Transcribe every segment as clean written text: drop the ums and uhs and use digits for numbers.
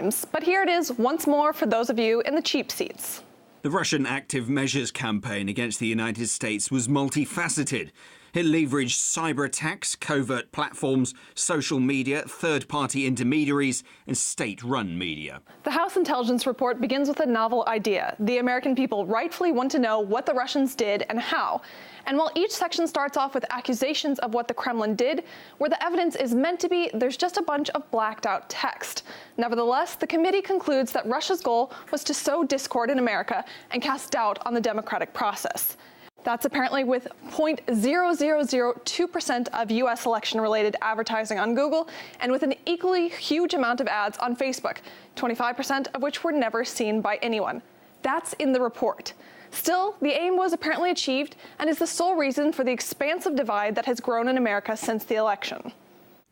times, but here it is once more for those of you in the cheap seats. The Russian active measures campaign against the United States was multifaceted. It leveraged cyber attacks, covert platforms, social media, third-party intermediaries, and state-run media. The House intelligence report begins with a novel idea. The American people rightfully want to know what the Russians did and how. And while each section starts off with accusations of what the Kremlin did, where the evidence is meant to be, there's just a bunch of blacked-out text. Nevertheless, the committee concludes that Russia's goal was to sow discord in America and cast doubt on the democratic process. That's apparently with 0.0002% of U.S. election-related advertising on Google and with an equally huge amount of ads on Facebook, 25% of which were never seen by anyone. That's in the report. Still, the aim was apparently achieved and is the sole reason for the expansive divide that has grown in America since the election.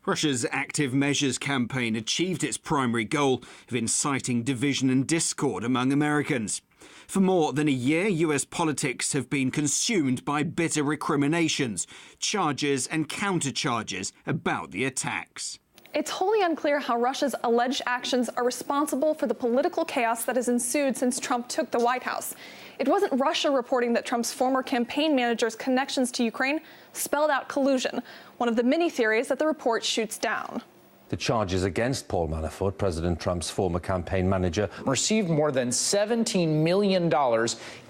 Russia's active measures campaign achieved its primary goal of inciting division and discord among Americans. For more than a year, US politics have been consumed by bitter recriminations, charges and countercharges about the attacks. It's wholly unclear how Russia's alleged actions are responsible for the political chaos that has ensued since Trump took the White House. It wasn't Russia reporting that Trump's former campaign manager's connections to Ukraine spelled out collusion, one of the many theories that the report shoots down. The charges against Paul Manafort, President Trump's former campaign manager, received more than $17 million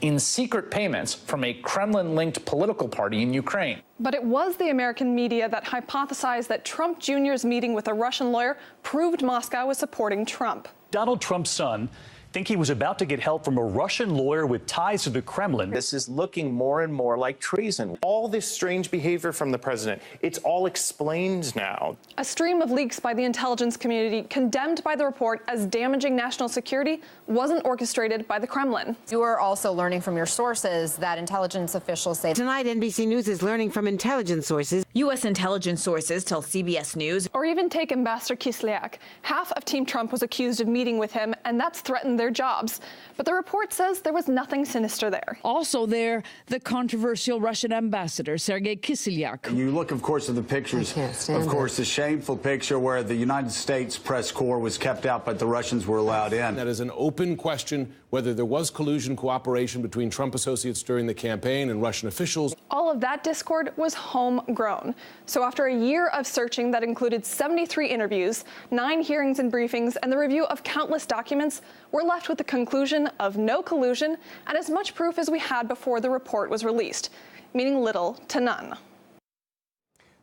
in secret payments from a Kremlin-linked political party in Ukraine. But it was the American media that hypothesized that Trump Jr.'s meeting with a Russian lawyer proved Moscow was supporting Trump. Donald Trump's son think he was about to get help from a Russian lawyer with ties to the Kremlin. This is looking more and more like treason. All this strange behavior from the president, it's all explained now. A stream of leaks by the intelligence community condemned by the report as damaging national security wasn't orchestrated by the Kremlin. You are also learning from your sources that intelligence officials say. Tonight, NBC News is learning from intelligence sources. U.S. intelligence sources tell CBS News. Or even take Ambassador Kislyak. Half of Team Trump was accused of meeting with him, and that's threatened their jobs. But the report says there was nothing sinister there. Also there, the controversial Russian ambassador, Sergei Kislyak. You look, of course, at the pictures. Of course, the shameful picture where the United States press corps was kept out, but the Russians were allowed in. That is an open question whether there was collusion cooperation between Trump associates during the campaign and Russian officials. All of that discord was homegrown. So after a year of searching that included 73 interviews, 9 hearings and briefings, and the review of countless documents, we're left with the conclusion of no collusion and as much proof as we had before the report was released, meaning little to none.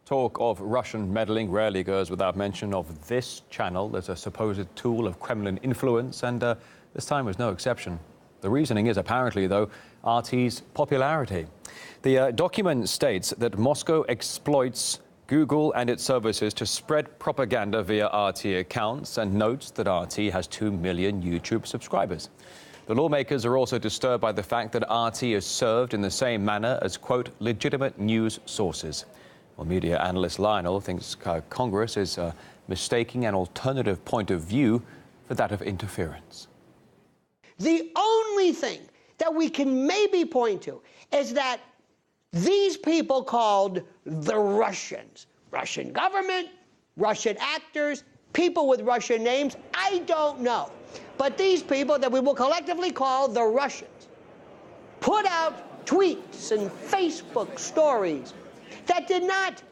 Talk of Russian meddling rarely goes without mention of this channel as a supposed tool of Kremlin influence, and this time was no exception. The reasoning is apparently, though, RT's popularity. The document states that Moscow exploits Google and its services to spread propaganda via RT accounts and notes that RT has 2 million YouTube subscribers. The lawmakers are also disturbed by the fact that RT is served in the same manner as, quote, legitimate news sources. Well, media analyst Lionel thinks Congress is mistaking an alternative point of view for that of interference. The only thing that we can maybe point to is that these people called the Russians, Russian government, Russian actors, people with Russian names, I don't know. But these people that we will collectively call the Russians put out tweets and Facebook stories that did not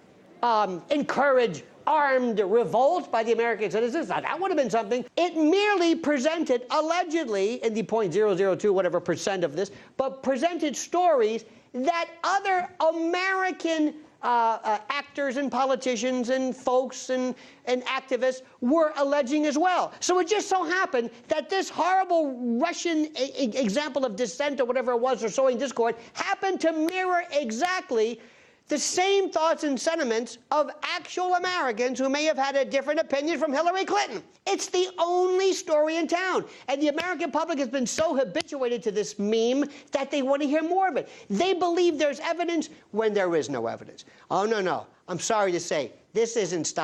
encourage armed revolt by the American citizens. Now, that would have been something. It merely presented, allegedly, in the 0.002 whatever percent of this, but presented stories that other American actors and politicians and folks and activists were alleging as well. So it just so happened that this horrible Russian example of dissent or whatever it was, or sowing discord, happened to mirror exactly the same thoughts and sentiments of actual Americans who may have had a different opinion from Hillary Clinton. It's the only story in town. And the American public has been so habituated to this meme that they want to hear more of it. They believe there's evidence when there is no evidence. Oh, no, no. I'm sorry to say, this isn't stopping.